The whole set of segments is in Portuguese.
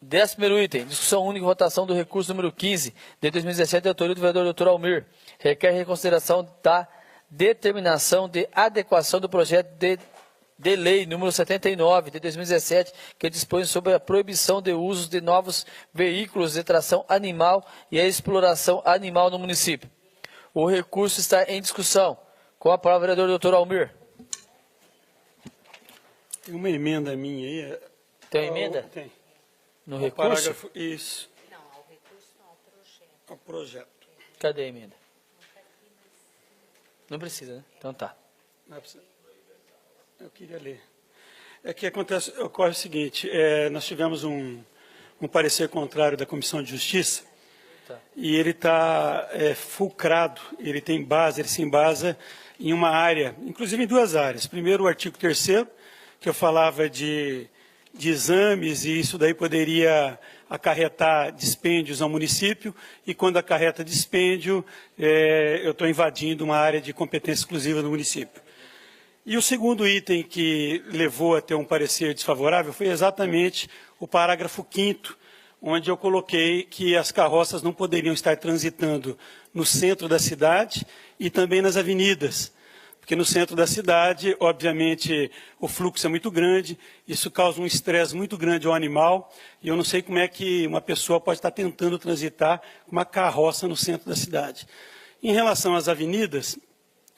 11º item, discussão única e votação do recurso número 15 de 2017, de autoria do vereador Dr. Almir. Requer reconsideração da determinação de adequação do projeto de lei número 79 de 2017, que dispõe sobre a proibição de uso de novos veículos de tração animal e a exploração animal no município. O recurso está em discussão. Com a palavra, o vereador Dr. Almir. Tem uma emenda minha aí. Tem uma emenda? Tem. No o recurso? Parágrafo, isso. Não, ao recurso não, ao projeto. O projeto. Cadê a emenda? Não precisa, né? Então tá. Não precisa. Eu queria ler. É que ocorre o seguinte, nós tivemos um parecer contrário da Comissão de Justiça, Tá. e ele está fulcrado, ele se embasa em uma área, inclusive em duas áreas. Primeiro, o artigo 3º, que eu falava de exames, e isso daí poderia acarretar dispêndios ao município, e quando acarreta dispêndio, eu estou invadindo uma área de competência exclusiva do município. E o segundo item que levou a ter um parecer desfavorável foi exatamente o parágrafo 5º, onde eu coloquei que as carroças não poderiam estar transitando no centro da cidade e também nas avenidas. Porque no centro da cidade, obviamente, o fluxo é muito grande, isso causa um estresse muito grande ao animal, e eu não sei como é que uma pessoa pode estar tentando transitar uma carroça no centro da cidade. Em relação às avenidas,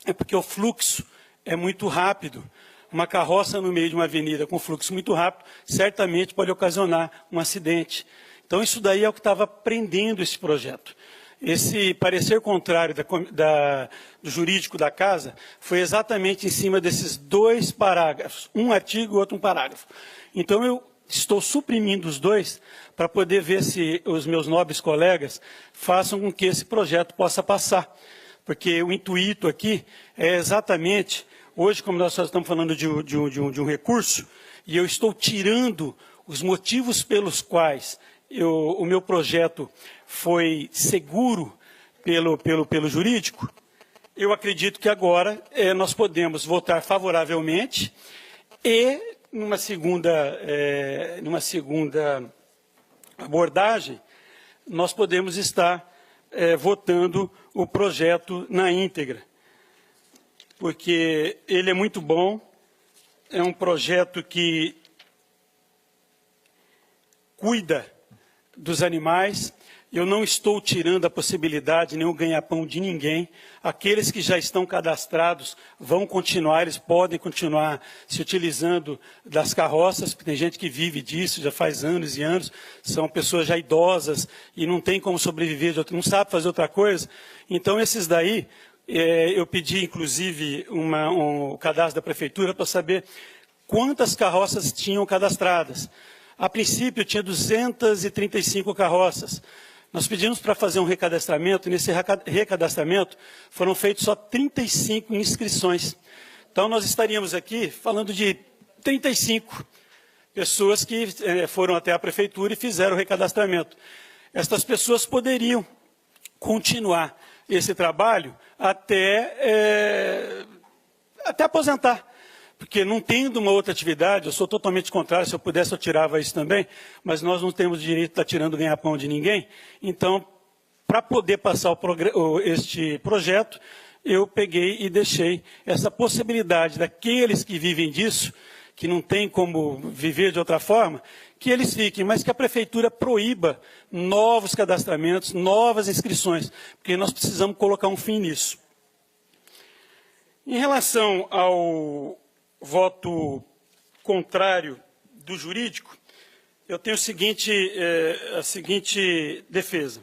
é porque o fluxo é muito rápido. Uma carroça no meio de uma avenida com fluxo muito rápido, certamente pode ocasionar um acidente. Então, isso daí é o que estava prendendo esse projeto. Esse parecer contrário do jurídico da casa foi exatamente em cima desses dois parágrafos, um artigo e outro um parágrafo. Então, eu estou suprimindo os dois para poder ver se os meus nobres colegas façam com que esse projeto possa passar. Porque o intuito aqui é exatamente, hoje, como nós só estamos falando de um recurso, e eu estou tirando os motivos pelos quais o meu projeto foi seguro pelo jurídico, eu acredito que agora nós podemos votar favoravelmente e, numa segunda abordagem, nós podemos estar votando o projeto na íntegra, porque ele é muito bom, é um projeto que cuida dos animais. Eu não estou tirando a possibilidade, nem o ganha-pão de ninguém. Aqueles que já estão cadastrados vão continuar, eles podem continuar se utilizando das carroças, porque tem gente que vive disso, já faz anos e anos, são pessoas já idosas e não tem como sobreviver, não sabe fazer outra coisa. Então, esses daí, eu pedi, inclusive, um cadastro da prefeitura para saber quantas carroças tinham cadastradas. A princípio, tinha 235 carroças. Nós pedimos para fazer um recadastramento, e nesse recadastramento foram feitas só 35 inscrições. Então, nós estaríamos aqui falando de 35 pessoas que foram até a prefeitura e fizeram o recadastramento. Estas pessoas poderiam continuar esse trabalho até aposentar. Porque não tendo uma outra atividade, eu sou totalmente contrário, se eu pudesse eu tirava isso também, mas nós não temos direito de estar tirando ganha-pão de ninguém. Então, para poder passar este projeto, eu peguei e deixei essa possibilidade daqueles que vivem disso, que não tem como viver de outra forma, que eles fiquem, mas que a prefeitura proíba novos cadastramentos, novas inscrições, porque nós precisamos colocar um fim nisso. Em relação ao voto contrário do jurídico, eu tenho a seguinte defesa.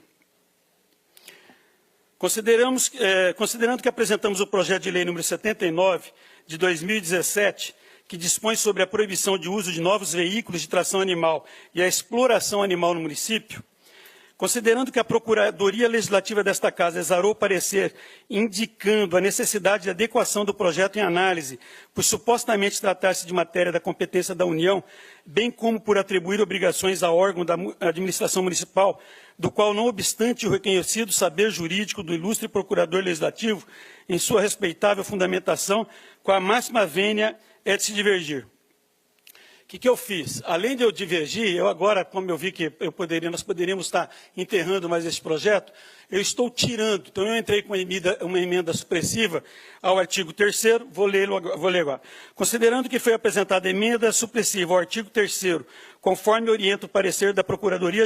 Considerando que apresentamos o projeto de lei número 79, de 2017, que dispõe sobre a proibição de uso de novos veículos de tração animal e a exploração animal no município, considerando que a Procuradoria Legislativa desta Casa exarou o parecer indicando a necessidade de adequação do projeto em análise, por supostamente tratar-se de matéria da competência da União, bem como por atribuir obrigações a órgão da administração municipal, do qual, não obstante o reconhecido saber jurídico do ilustre Procurador Legislativo, em sua respeitável fundamentação, com a máxima vênia é de se divergir. O que eu fiz? Além de eu divergir, eu agora, como eu vi que nós poderíamos estar enterrando mais esse projeto, eu estou tirando. Então, eu entrei com uma emenda supressiva ao artigo 3º, vou ler agora. Considerando que foi apresentada emenda supressiva ao artigo 3º, conforme orienta o parecer da Procuradoria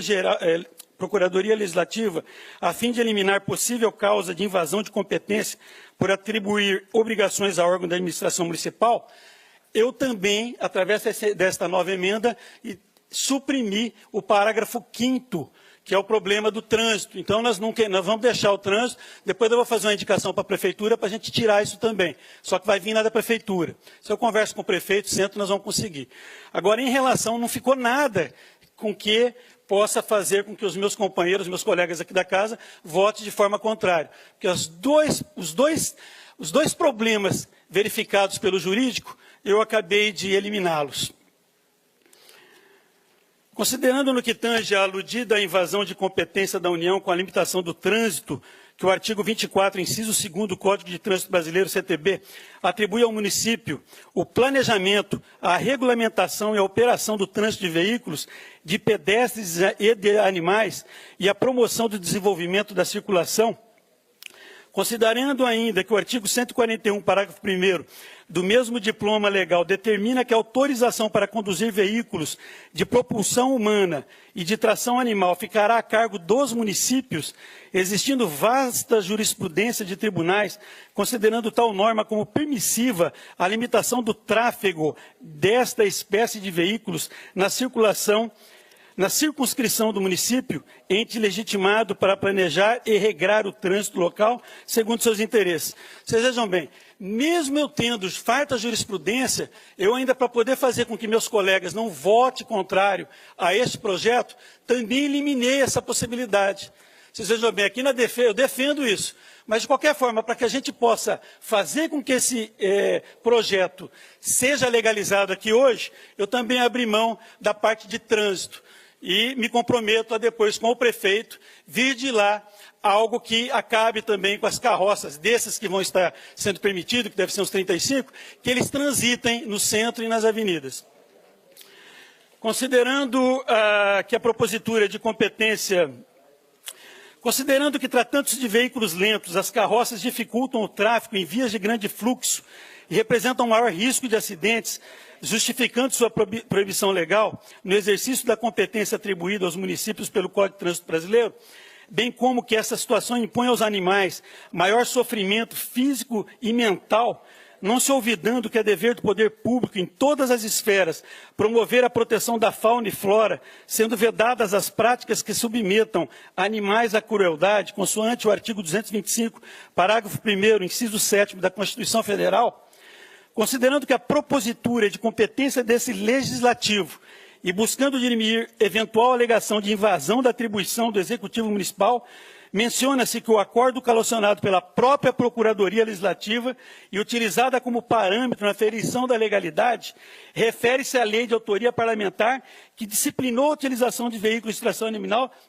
Legislativa, a fim de eliminar possível causa de invasão de competência por atribuir obrigações a órgão da administração municipal, eu também, através desta nova emenda, suprimi o parágrafo 5º, que é o problema do trânsito. Então, nós vamos deixar o trânsito, depois eu vou fazer uma indicação para a prefeitura para a gente tirar isso também. Só que vai vir lá da prefeitura. Se eu converso com o prefeito, centro, nós vamos conseguir. Agora, em relação, não ficou nada com que possa fazer com que os meus companheiros, meus colegas aqui da casa, votem de forma contrária. Porque os dois problemas verificados pelo jurídico, eu acabei de eliminá-los. Considerando no que tange a aludida invasão de competência da União com a limitação do trânsito, que o artigo 24, inciso 2º do Código de Trânsito Brasileiro, CTB, atribui ao município o planejamento, a regulamentação e a operação do trânsito de veículos, de pedestres e de animais e a promoção do desenvolvimento da circulação, considerando ainda que o artigo 141, parágrafo 1º, do mesmo diploma legal determina que a autorização para conduzir veículos de propulsão humana e de tração animal ficará a cargo dos municípios, existindo vasta jurisprudência de tribunais, considerando tal norma como permissiva a limitação do tráfego desta espécie de veículos na circulação, na circunscrição do município, ente legitimado para planejar e regrar o trânsito local segundo seus interesses. Vocês vejam bem, mesmo eu tendo farta jurisprudência, eu ainda, para poder fazer com que meus colegas não votem contrário a este projeto, também eliminei essa possibilidade. Vocês vejam bem, aqui na defesa, eu defendo isso. Mas, de qualquer forma, para que a gente possa fazer com que esse projeto seja legalizado aqui hoje, eu também abri mão da parte de trânsito. E me comprometo a depois, com o prefeito, vir de lá algo que acabe também com as carroças desses que vão estar sendo permitidos, que deve ser uns 35, que eles transitem no centro e nas avenidas. Considerando que a propositura de competência... Considerando que, tratando-se de veículos lentos, as carroças dificultam o tráfego em vias de grande fluxo e representam maior risco de acidentes, justificando sua proibição legal no exercício da competência atribuída aos municípios pelo Código de Trânsito Brasileiro, bem como que essa situação impõe aos animais maior sofrimento físico e mental, não se olvidando que é dever do poder público em todas as esferas promover a proteção da fauna e flora, sendo vedadas as práticas que submetam animais à crueldade, consoante o artigo 225, parágrafo 1º, inciso 7º da Constituição Federal, considerando que a propositura de competência desse legislativo e buscando dirimir eventual alegação de invasão da atribuição do Executivo Municipal, menciona-se que o acordo calacionado pela própria Procuradoria Legislativa e utilizada como parâmetro na aferição da legalidade, refere-se à lei de autoria parlamentar que disciplinou a utilização de veículos de tração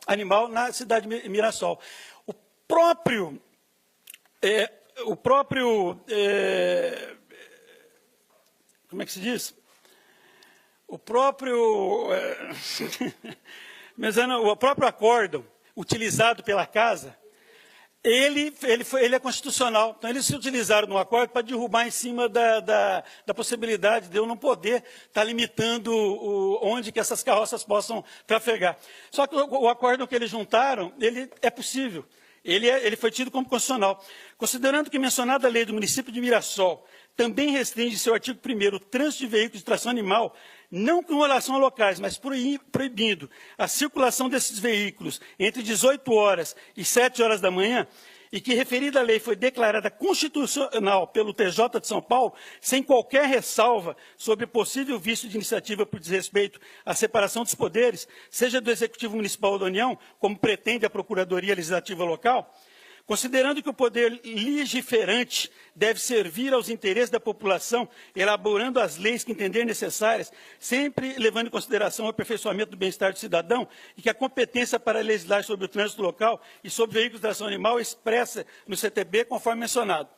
animal na cidade de Mirassol. Como é que se diz? O próprio acórdão utilizado pela Casa, ele é constitucional. Então, eles se utilizaram no acordo para derrubar em cima da possibilidade de eu não poder estar limitando onde que essas carroças possam trafegar. Só que o acordo que eles juntaram, ele é possível. Ele foi tido como constitucional. Considerando que mencionada lei do município de Mirassol também restringe seu artigo 1º o trânsito de veículos de tração animal, não com relação a locais, mas proibindo a circulação desses veículos entre 18 horas e 7 horas da manhã, e que referida lei foi declarada constitucional pelo TJ de São Paulo, sem qualquer ressalva sobre possível vício de iniciativa por desrespeito à separação dos poderes, seja do Executivo Municipal ou da União, como pretende a Procuradoria Legislativa Local, considerando que o poder legiferante deve servir aos interesses da população, elaborando as leis que entender necessárias, sempre levando em consideração o aperfeiçoamento do bem-estar do cidadão, e que a competência para legislar sobre o trânsito local e sobre veículos de tração animal é expressa no CTB, conforme mencionado.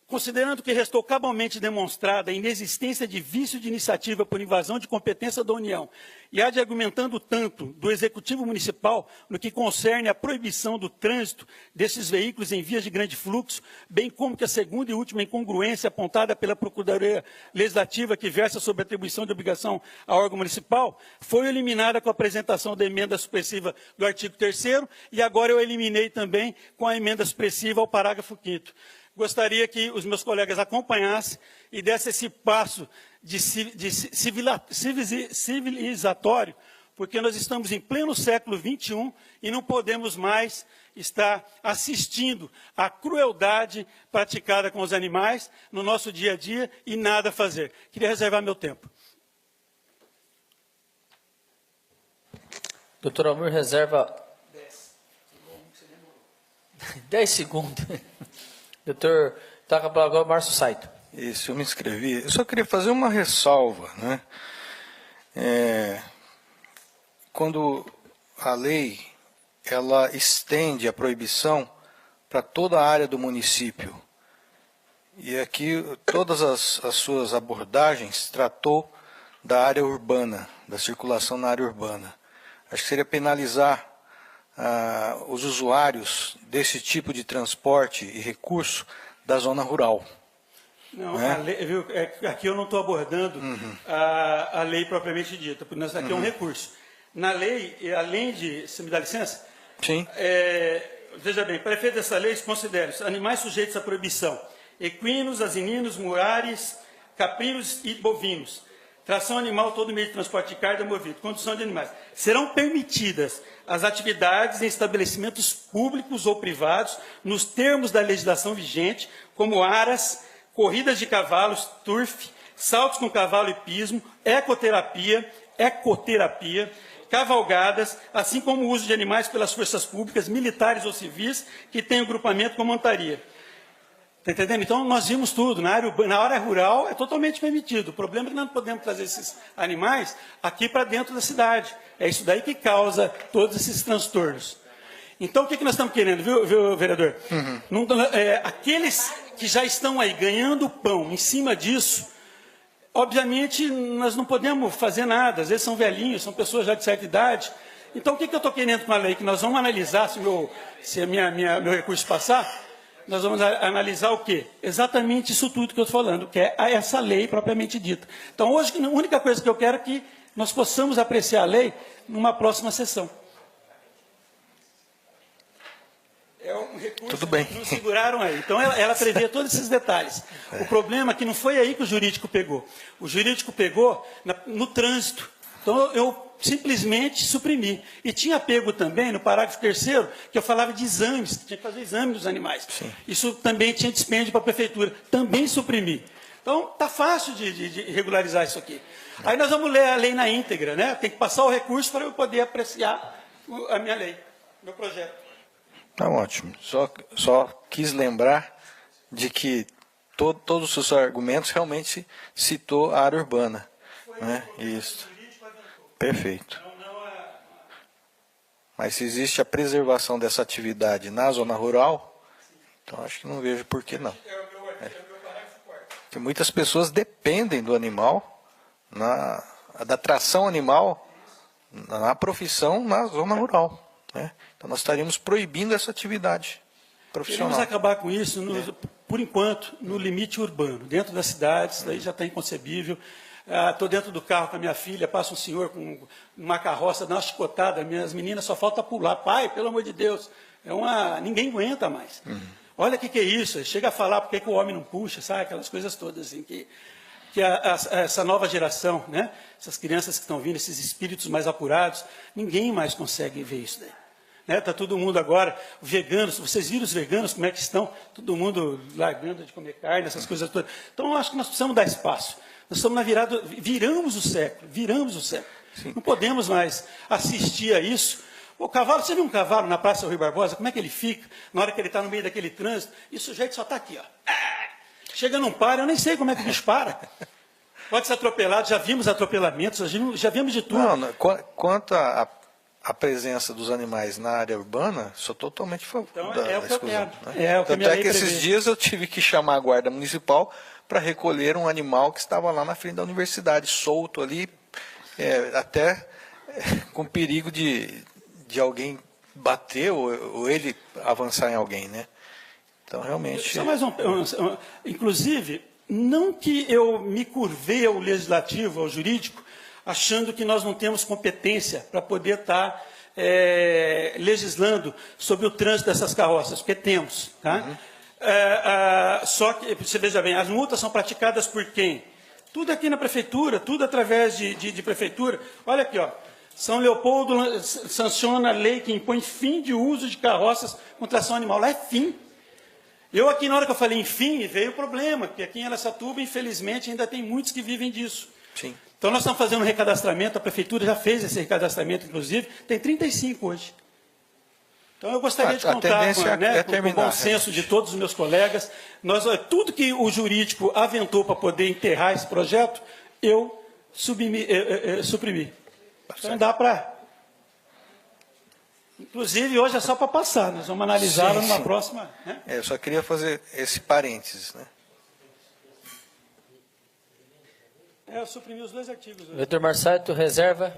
Considerando que restou cabalmente demonstrada a inexistência de vício de iniciativa por invasão de competência da União, e há de argumentando tanto do Executivo Municipal no que concerne à proibição do trânsito desses veículos em vias de grande fluxo, bem como que a segunda e última incongruência apontada pela Procuradoria Legislativa, que versa sobre a atribuição de obrigação ao órgão municipal, foi eliminada com a apresentação da emenda supressiva do artigo 3º, e agora eu eliminei também com a emenda supressiva ao parágrafo 5º. Gostaria que os meus colegas acompanhassem e dessem esse passo de civilizatório, porque nós estamos em pleno século XXI e não podemos mais estar assistindo à crueldade praticada com os animais no nosso dia a dia e nada fazer. Queria reservar meu tempo. Doutor Almir reserva 10 segundos. Doutor, toca a palavra agora, Márcio Saito. Isso, eu me inscrevi. Eu só queria fazer uma ressalva, né? Quando a lei ela estende a proibição para toda a área do município, e aqui todas as suas abordagens tratou da área urbana, da circulação na área urbana. Acho que seria penalizar os usuários desse tipo de transporte e recurso da zona rural. Não, a lei, viu, aqui eu não estou abordando a lei propriamente dita, porque nós aqui é um recurso. Na lei, além de, se me dá licença? Sim. Veja bem, para efeito dessa lei, considera os animais sujeitos à proibição: equinos, asininos, muares, caprinos e bovinos. Tração animal, todo meio de transporte de carga movido, condução de animais. Serão permitidas as atividades em estabelecimentos públicos ou privados, nos termos da legislação vigente, como aras, corridas de cavalos, turf, saltos com cavalo e pismo, ecoterapia, cavalgadas, assim como o uso de animais pelas forças públicas, militares ou civis, que tenham grupamento com montaria. Está entendendo? Então, nós vimos tudo. Na área rural é totalmente permitido. O problema é que nós não podemos trazer esses animais aqui para dentro da cidade. É isso daí que causa todos esses transtornos. Então, o que nós estamos querendo, viu vereador? Aqueles que já estão aí ganhando pão em cima disso, obviamente, nós não podemos fazer nada. Às vezes são velhinhos, são pessoas já de certa idade. Então, o que eu estou querendo com a lei? Que nós vamos analisar, se meu recurso passar, nós vamos analisar o quê? Exatamente isso tudo que eu estou falando, que é essa lei propriamente dita. Então, hoje, a única coisa que eu quero é que nós possamos apreciar a lei numa próxima sessão. É um recurso Tudo bem. que nos seguraram aí. Então, ela prevê todos esses detalhes. O problema é que não foi aí que o jurídico pegou. O jurídico pegou no trânsito. Então, eu simplesmente suprimi. E tinha pego também, no parágrafo 3º, que eu falava de exames, que tinha que fazer exame dos animais. Sim. Isso também tinha dispêndio para a prefeitura. Também suprimi. Então, está fácil de regularizar isso aqui. Aí nós vamos ler a lei na íntegra, né? Tem que passar o recurso para eu poder apreciar a minha lei, meu projeto. Tá ótimo. Só quis lembrar de que todos os seus argumentos realmente citou a área urbana. Né? Isso. Perfeito. Mas se existe a preservação dessa atividade na zona rural, então acho que não vejo por que não. Porque muitas pessoas dependem do animal, da tração animal, na profissão na zona rural. Né? Então nós estaríamos proibindo essa atividade profissional. Queremos acabar com isso, por enquanto, no limite urbano. Dentro das cidades, daí já está inconcebível. Estou dentro do carro com a minha filha, passa um senhor com uma carroça, dá uma chicotada, minhas meninas só falta pular. Pai, pelo amor de Deus, ninguém aguenta mais. Olha o que é isso, chega a falar por que o homem não puxa, sabe? Aquelas coisas todas assim, que essa nova geração, né? Essas crianças que estão vindo, esses espíritos mais apurados, ninguém mais consegue ver isso daí. Está todo mundo agora, veganos, vocês viram os veganos, como é que estão? Todo mundo largando de comer carne, essas coisas todas. Então, eu acho que nós precisamos dar espaço. Nós estamos na virada, viramos o século. Sim. Não podemos mais assistir a isso. O cavalo, você viu um cavalo na Praça Rui Barbosa, como é que ele fica na hora que ele está no meio daquele trânsito? E o sujeito só está aqui, ó. Chega, não para, eu nem sei como é que o bicho para. Pode ser atropelado, já vimos atropelamentos, já vimos de tudo. Não, quanto a a presença dos animais na área urbana, sou totalmente a favor Então, da é o que eu exclusão. quero. Né? É o que a Tanto minha é lei que esses prevê. dias eu tive que chamar a guarda municipal para recolher um animal que estava lá na frente da universidade, solto ali, até com perigo de alguém bater ou ele avançar em alguém, né? Então, realmente... Só mais inclusive, não que eu me curvei ao legislativo, ao jurídico, achando que nós não temos competência para poder estar legislando sobre o trânsito dessas carroças, porque temos. Tá? Só que, você veja bem, as multas são praticadas por quem? Tudo aqui na prefeitura, tudo através de prefeitura. Olha aqui, ó. São Leopoldo sanciona a lei que impõe fim de uso de carroças com tração animal. Lá é fim. Eu aqui, na hora que eu falei em fim, veio o problema, porque aqui em Araçatuba, infelizmente, ainda tem muitos que vivem disso. Sim. Então, nós estamos fazendo um recadastramento, a prefeitura já fez esse recadastramento, inclusive, tem 35 hoje. Então, eu gostaria de contar com o bom senso de todos os meus colegas. Tudo que o jurídico aventou para poder enterrar esse projeto, eu suprimi. Então, dá para... Inclusive, hoje é só para passar, nós vamos analisá-la numa próxima... Né? Eu só queria fazer esse parênteses, né? Eu suprimi os 2 artigos. Hoje. Vereador Marçaito, reserva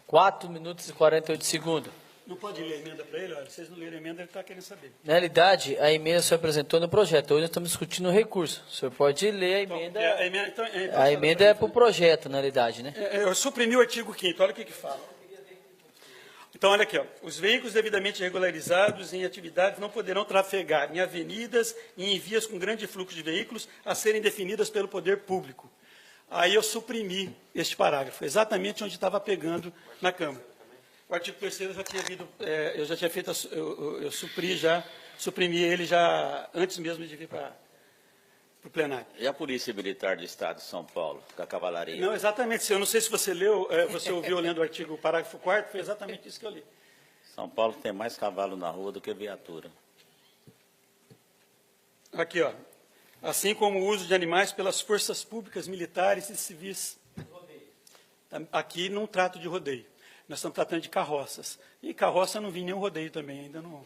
4 minutos e 48 segundos. Não pode ler a emenda para ele? Olha, se vocês não lerem a emenda, ele está querendo saber. Na realidade, a emenda se apresentou no projeto. Hoje nós estamos discutindo o recurso. O senhor pode ler a emenda. A emenda é para o projeto, na realidade, né? Eu suprimi o artigo 5º, olha o que fala. Então, olha aqui, ó. Os veículos devidamente regularizados em atividades não poderão trafegar em avenidas e em vias com grande fluxo de veículos a serem definidas pelo poder público. Aí eu suprimi este parágrafo, exatamente onde estava pegando na Câmara. O artigo 3º eu já tinha havido, eu já tinha feito, eu suprimi ele já antes mesmo de vir para o plenário. E a Polícia Militar do Estado de São Paulo, com a cavalaria? Não, exatamente. Eu não sei se você leu, você ouviu lendo o artigo, o parágrafo 4º, foi exatamente isso que eu li. São Paulo tem mais cavalo na rua do que viatura. Aqui, ó. Assim como o uso de animais pelas forças públicas, militares e civis. Aqui não trato de rodeio. Nós estamos tratando de carroças. E carroça não vi nenhum rodeio também, ainda não.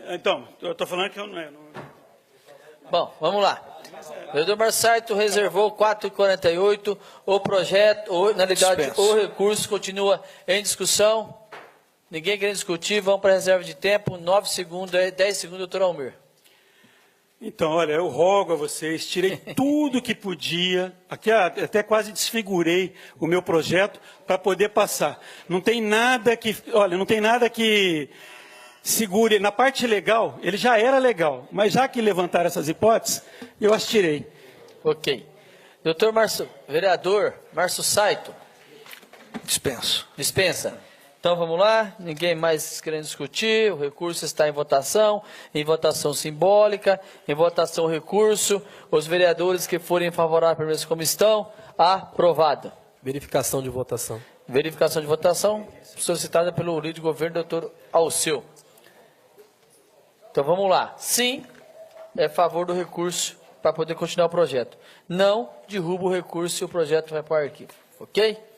Então, eu estou falando que eu não. Bom, vamos lá. O vereador Marçaito reservou 4h48. O projeto, na realidade, o recurso continua em discussão. Ninguém querendo discutir, vamos para a reserva de tempo. 9 segundos, 10 segundos, doutor Almir. Então, olha, eu rogo a vocês, tirei tudo que podia, aqui até quase desfigurei o meu projeto para poder passar. Não tem nada que segure. Na parte legal, ele já era legal, mas já que levantaram essas hipóteses, eu as tirei. Ok. Vereador Márcio Saito. Dispenso. Dispensa. Então vamos lá, ninguém mais querendo discutir, o recurso está em votação simbólica, em votação o recurso, os vereadores que forem favoráveis como estão, aprovado. Verificação de votação. Verificação de votação, solicitada pelo líder de governo, doutor Alceu. Então vamos lá, sim, é a favor do recurso para poder continuar o projeto. Não, derruba o recurso e o projeto vai para o arquivo, ok?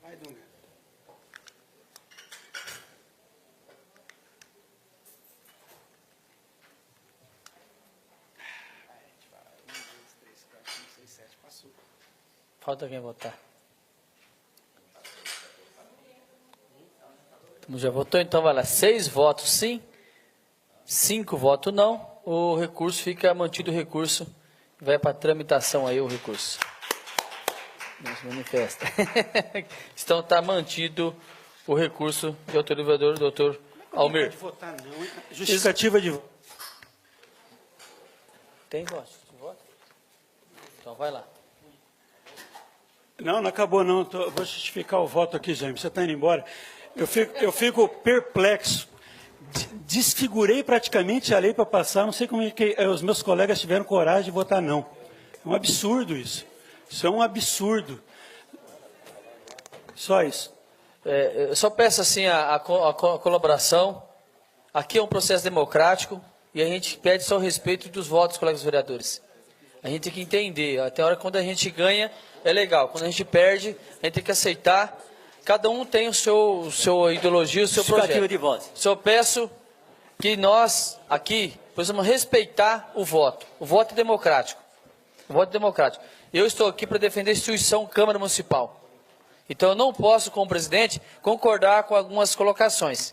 Vai, Dunga. Falta quem votar. Já votou, então vai lá. 6 votos sim, 5 votos não. O recurso fica mantido o recurso. Vai para tramitação aí o recurso. Não se manifesta. Então está mantido o recurso de autoria do vereador, doutor Almir. Não pode votar não, hein? Justificativa de voto. Tem voto? Então vai lá. Não acabou não. Vou justificar o voto aqui, Jaime. Você está indo embora. Eu fico perplexo desfigurei praticamente a lei para passar, não sei como é que os meus colegas tiveram coragem de votar não. É um absurdo isso. Isso é um absurdo. Só isso. Eu só peço assim a colaboração. Aqui é um processo democrático e a gente pede só o respeito dos votos dos colegas vereadores. A gente tem que entender, até a hora que quando a gente ganha é legal, quando a gente perde, a gente tem que aceitar. Cada um tem o seu ideologia, o seu projeto. De voz. Só peço que nós aqui precisamos respeitar o voto. O voto é democrático. O voto é democrático. Eu estou aqui para defender a instituição Câmara Municipal. Então eu não posso, como presidente, concordar com algumas colocações.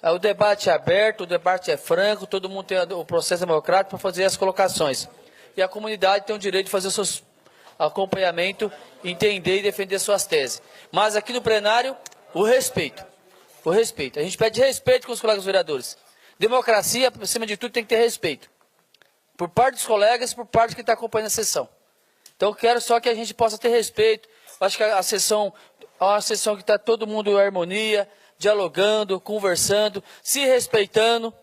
O debate é aberto, o debate é franco, todo mundo tem o processo democrático para fazer as colocações. E a comunidade tem o direito de fazer o seu acompanhamento, entender e defender suas teses. Mas aqui no plenário, o respeito. O respeito. A gente pede respeito com os colegas vereadores. Democracia, acima de tudo, tem que ter respeito. Por parte dos colegas e por parte de quem está acompanhando a sessão. Então eu quero só que a gente possa ter respeito. Acho que a sessão é uma sessão que está todo mundo em harmonia, dialogando, conversando, se respeitando.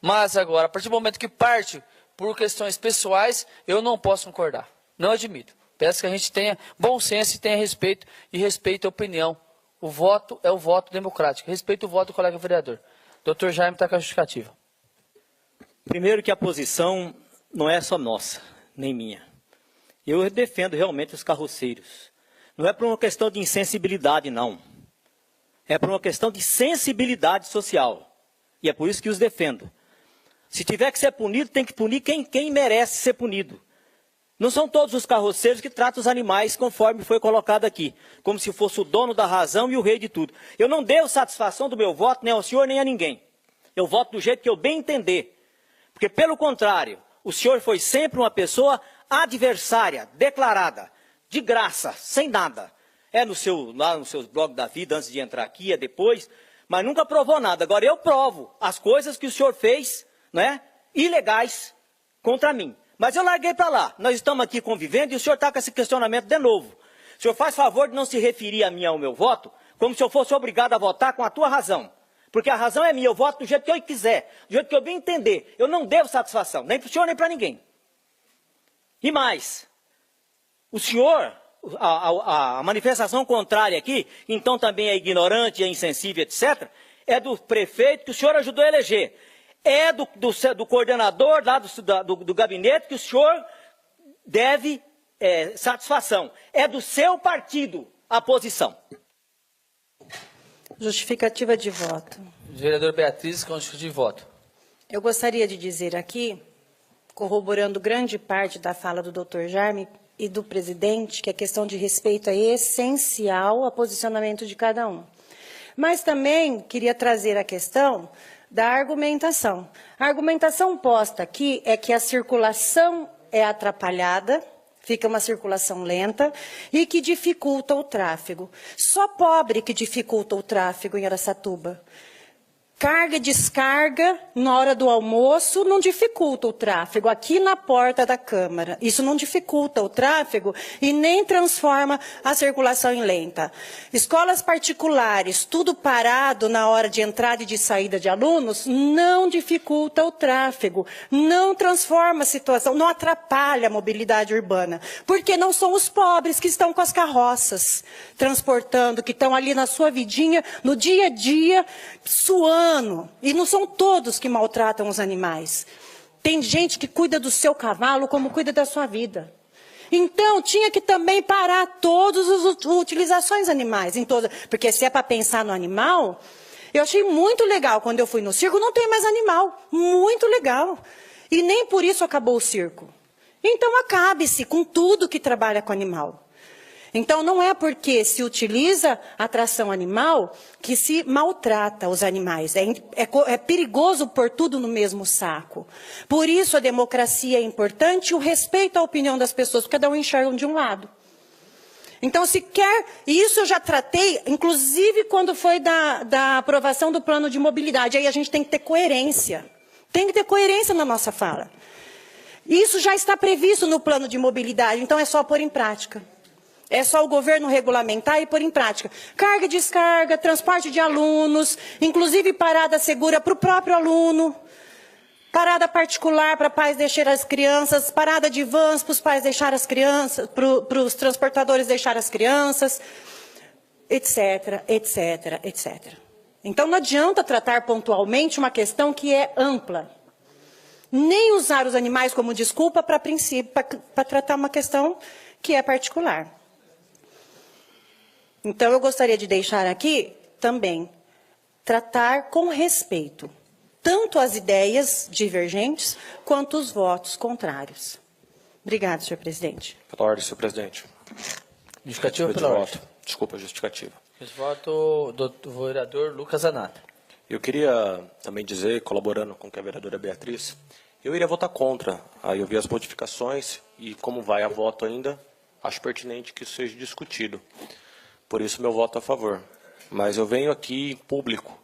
Mas agora, a partir do momento que parte por questões pessoais, eu não posso concordar. Não admito. Peço que a gente tenha bom senso e tenha respeito e respeite a opinião. O voto é o voto democrático. Respeito o voto do colega vereador. Dr. Jaime está com a justificativa. Primeiro que a posição não é só nossa, nem minha. Eu defendo realmente os carroceiros. Não é por uma questão de insensibilidade, não. É por uma questão de sensibilidade social. E é por isso que os defendo. Se tiver que ser punido, tem que punir quem merece ser punido. Não são todos os carroceiros que tratam os animais conforme foi colocado aqui, como se fosse o dono da razão e o rei de tudo. Eu não devo satisfação do meu voto nem ao senhor nem a ninguém. Eu voto do jeito que eu bem entender. Porque, pelo contrário, o senhor foi sempre uma pessoa adversária, declarada, de graça, sem nada. É lá nos seus blogs da vida, antes de entrar aqui, é depois, mas nunca provou nada. Agora eu provo as coisas que o senhor fez, né, ilegais contra mim. Mas eu larguei para lá. Nós estamos aqui convivendo e o senhor está com esse questionamento de novo. O senhor faz favor de não se referir a mim ao meu voto, como se eu fosse obrigado a votar com a tua razão. Porque a razão é minha, eu voto do jeito que eu quiser, do jeito que eu bem entender. Eu não devo satisfação, nem para o senhor, nem para ninguém. E mais, o senhor, a manifestação contrária aqui, então também é ignorante, é insensível, etc., é do prefeito que o senhor ajudou a eleger. É do coordenador lá do gabinete que o senhor deve satisfação. É do seu partido a posição. Justificativa de voto. Vereador Beatriz, com justificativa de voto. Eu gostaria de dizer aqui, corroborando grande parte da fala do Dr. Jaime e do presidente, que a questão de respeito é essencial ao posicionamento de cada um. Mas também queria trazer a questão da argumentação. A argumentação posta aqui é que a circulação é atrapalhada, fica uma circulação lenta e que dificulta o tráfego. Só pobre que dificulta o tráfego em Araçatuba. Carga e descarga na hora do almoço não dificulta o tráfego aqui na porta da Câmara. Isso não dificulta o tráfego e nem transforma a circulação em lenta. Escolas particulares, tudo parado na hora de entrada e de saída de alunos, não dificulta o tráfego, não transforma a situação, não atrapalha a mobilidade urbana. Porque não são os pobres que estão com as carroças transportando, que estão ali na sua vidinha, no dia a dia, suando. E não são todos que maltratam os animais. Tem gente que cuida do seu cavalo como cuida da sua vida. Então, tinha que também parar todas as utilizações animais. Porque se é para pensar no animal, eu achei muito legal quando eu fui no circo, não tem mais animal. Muito legal. E nem por isso acabou o circo. Então, acabe-se com tudo que trabalha com animal. Então, não é porque se utiliza a tração animal que se maltrata os animais. É perigoso pôr tudo no mesmo saco. Por isso, a democracia é importante e o respeito à opinião das pessoas, porque cada um enxerga de um lado. Então, se quer... E isso eu já tratei, inclusive, quando foi da aprovação do plano de mobilidade. Aí a gente tem que ter coerência. Tem que ter coerência na nossa fala. Isso já está previsto no plano de mobilidade, então é só pôr em prática. É só o governo regulamentar e pôr em prática. Carga e descarga, transporte de alunos, inclusive parada segura para o próprio aluno, parada particular para pais deixar as crianças, parada de vans para os pais deixar as crianças, para os transportadores deixar as crianças, etc, etc, etc. Então não adianta tratar pontualmente uma questão que é ampla. Nem usar os animais como desculpa para tratar uma questão que é particular. Então, eu gostaria de deixar aqui também tratar com respeito tanto as ideias divergentes quanto os votos contrários. Obrigada, senhor presidente. Pela ordem, senhor presidente. Justificativa pela ordem. Desculpa, justificativa. Voto do vereador Lucas Zanata. Eu queria também dizer, colaborando com o que a vereadora Beatriz, eu iria votar contra. Aí eu vi as modificações e como vai a voto ainda, acho pertinente que isso seja discutido. Por isso, meu voto a favor. Mas eu venho aqui em público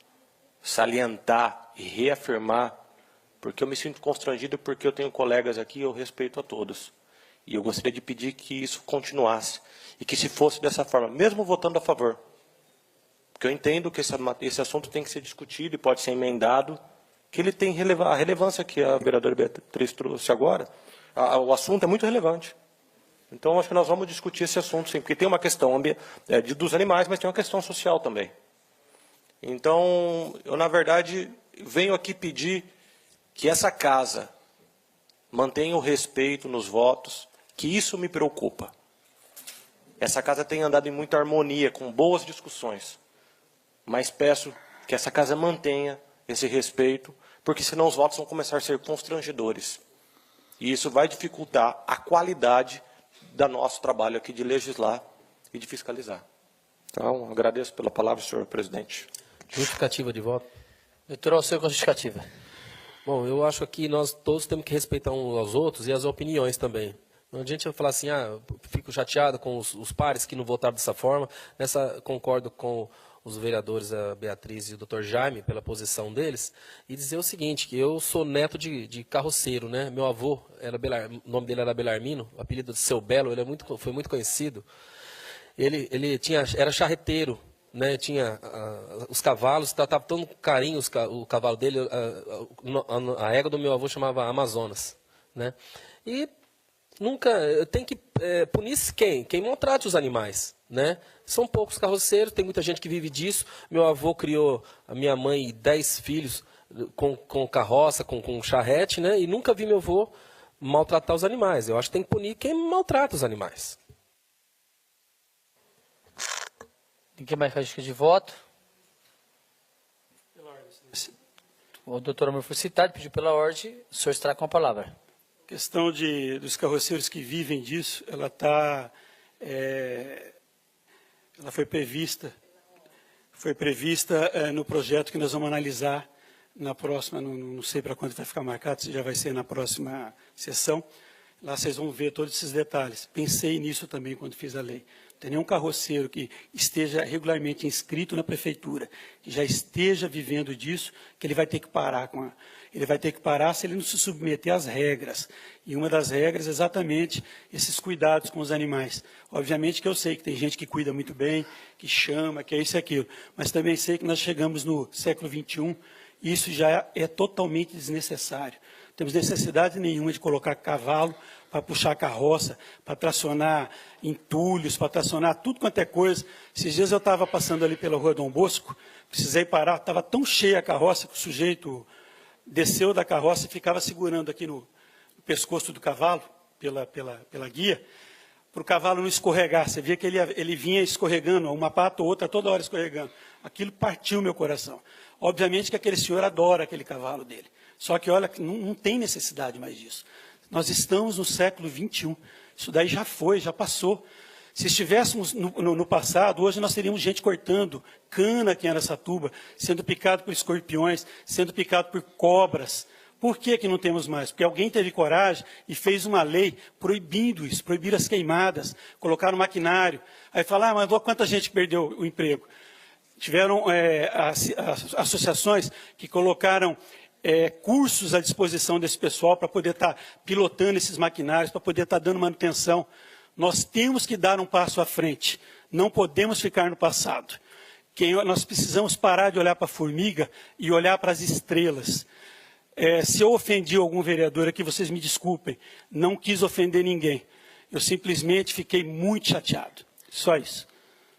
salientar e reafirmar, porque eu me sinto constrangido, porque eu tenho colegas aqui e eu respeito a todos. E eu gostaria de pedir que isso continuasse. E que se fosse dessa forma, mesmo votando a favor. Porque eu entendo que esse assunto tem que ser discutido e pode ser emendado, que ele tem a relevância que a vereadora Beatriz trouxe agora. O assunto é muito relevante. Então, acho que nós vamos discutir esse assunto, sim, porque tem uma questão dos animais, mas tem uma questão social também. Então, eu, na verdade, venho aqui pedir que essa casa mantenha o respeito nos votos, que isso me preocupa. Essa casa tem andado em muita harmonia, com boas discussões, mas peço que essa casa mantenha esse respeito, porque senão os votos vão começar a ser constrangedores. E isso vai dificultar a qualidade do nosso trabalho aqui de legislar e de fiscalizar. Então, agradeço pela palavra, senhor presidente. Justificativa de voto. Doutor Alceu, com justificativa. Bom, eu acho que nós todos temos que respeitar uns aos outros e as opiniões também. Não adianta falar assim, fico chateado com os pares que não votaram dessa forma. Concordo com os vereadores, a Beatriz e o Dr. Jaime, pela posição deles, e dizer o seguinte, que eu sou neto de carroceiro, né? Meu avô, o nome dele era Belarmino, o apelido de Seu Belo, ele foi muito conhecido. Ele era charreteiro, né? Tinha os cavalos, tratava tão com carinho o cavalo dele, a égua do meu avô chamava Amazonas, né? E nunca tem que punir quem maltrata os animais, né? São poucos carroceiros, tem muita gente que vive disso. Meu avô criou a minha mãe e 10 filhos com carroça, com charrete, né? E nunca vi meu avô maltratar os animais. Eu acho que tem que punir quem maltrata os animais. Ninguém mais faz de voto? O doutor Almir foi citado, pediu pela ordem, o senhor estará com a palavra. A questão dos carroceiros que vivem disso, ela foi prevista no projeto que nós vamos analisar na próxima, não sei para quando vai ficar marcado, se já vai ser na próxima sessão. Lá vocês vão ver todos esses detalhes. Pensei nisso também quando fiz a lei. Não tem nenhum carroceiro que esteja regularmente inscrito na prefeitura, que já esteja vivendo disso, que ele vai ter que parar ele vai ter que parar se ele não se submeter às regras. E uma das regras é exatamente esses cuidados com os animais. Obviamente que eu sei que tem gente que cuida muito bem, que chama, que é isso e aquilo. Mas também sei que nós chegamos no século XXI e isso já é totalmente desnecessário. Não temos necessidade nenhuma de colocar cavalo para puxar carroça, para tracionar entulhos, para tracionar tudo quanto é coisa. Esses dias eu estava passando ali pela Rua Dom Bosco, precisei parar, estava tão cheia a carroça que o sujeito desceu da carroça e ficava segurando aqui no pescoço do cavalo, pela guia, para o cavalo não escorregar. Você via que ele vinha escorregando, uma pata ou outra, toda hora escorregando. Aquilo partiu meu coração. Obviamente que aquele senhor adora aquele cavalo dele. Só que, olha, não tem necessidade mais disso. Nós estamos no século XXI. Isso daí já foi, já passou. Se estivéssemos no passado, hoje nós teríamos gente cortando cana aqui em Araçatuba, sendo picado por escorpiões, sendo picado por cobras. Por que não temos mais? Porque alguém teve coragem e fez uma lei proibindo isso, proibir as queimadas, colocar um maquinário. Aí fala, mas quanta gente perdeu o emprego? Tiveram associações que colocaram cursos à disposição desse pessoal para poder estar pilotando esses maquinários, para poder estar dando manutenção. Nós temos que dar um passo à frente. Não podemos ficar no passado. Nós precisamos parar de olhar para a formiga e olhar para as estrelas. Se eu ofendi algum vereador aqui, vocês me desculpem. Não quis ofender ninguém. Eu simplesmente fiquei muito chateado. Só isso.